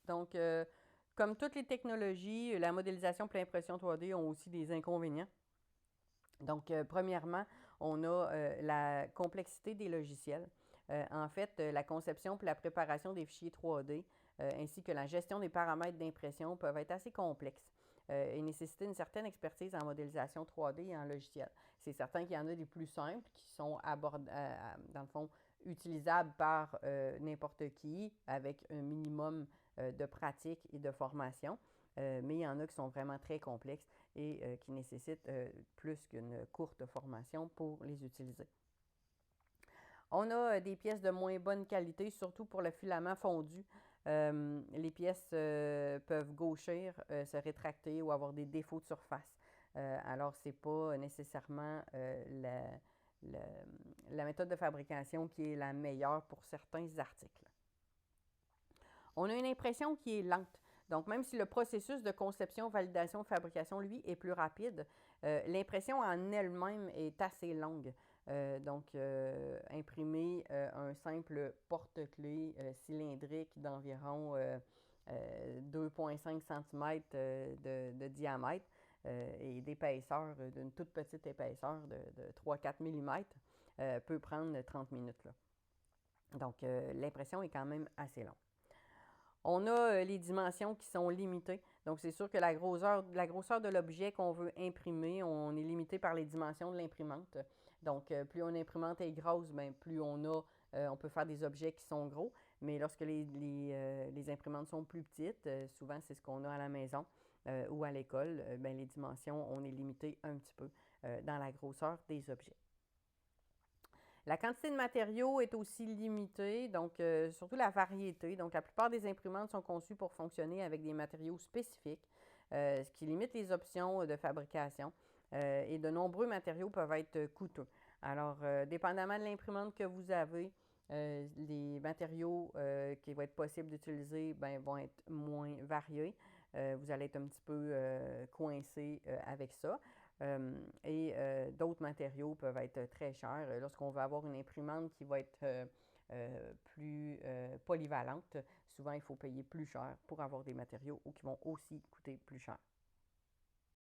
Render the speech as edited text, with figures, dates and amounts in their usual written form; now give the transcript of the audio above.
Donc, comme toutes les technologies, la modélisation et l'impression 3D ont aussi des inconvénients. Donc, premièrement, on a la complexité des logiciels. En fait, la conception et la préparation des fichiers 3D, ainsi que la gestion des paramètres d'impression peuvent être assez complexes et nécessiter une certaine expertise en modélisation 3D et en logiciel. C'est certain qu'il y en a des plus simples qui sont dans le fond, utilisables par n'importe qui avec un minimum de pratique et de formation. Mais il y en a qui sont vraiment très complexes et qui nécessitent plus qu'une courte formation pour les utiliser. On a des pièces de moins bonne qualité, surtout pour le filament fondu. Les pièces peuvent gauchir, se rétracter ou avoir des défauts de surface. Alors, ce n'est pas nécessairement la, la méthode de fabrication qui est la meilleure pour certains articles. On a une impression qui est lente. Donc, même si le processus de conception, validation, fabrication, lui, est plus rapide, l'impression en elle-même est assez longue. Imprimer un simple porte-clés cylindrique d'environ 2,5 cm de diamètre et d'épaisseur, d'une toute petite épaisseur de 3-4 mm, peut prendre 30 minutes. Là. Donc, l'impression est quand même assez longue. On a les dimensions qui sont limitées. Donc, c'est sûr que la grosseur de l'objet qu'on veut imprimer, on est limité par les dimensions de l'imprimante. Donc, plus une imprimante est grosse, bien, plus on peut faire des objets qui sont gros. Mais lorsque les imprimantes sont plus petites, souvent c'est ce qu'on a à la maison ou à l'école, bien, les dimensions, on est limité un petit peu dans la grosseur des objets. La quantité de matériaux est aussi limitée, donc surtout la variété. Donc, la plupart des imprimantes sont conçues pour fonctionner avec des matériaux spécifiques, ce qui limite les options de fabrication. Et de nombreux matériaux peuvent être coûteux. Alors, dépendamment de l'imprimante que vous avez, les matériaux qui vont être possibles d'utiliser vont être moins variés. Vous allez être un petit peu coincé avec ça. D'autres matériaux peuvent être très chers. Lorsqu'on veut avoir une imprimante qui va être plus polyvalente, souvent il faut payer plus cher pour avoir des matériaux qui vont aussi coûter plus cher.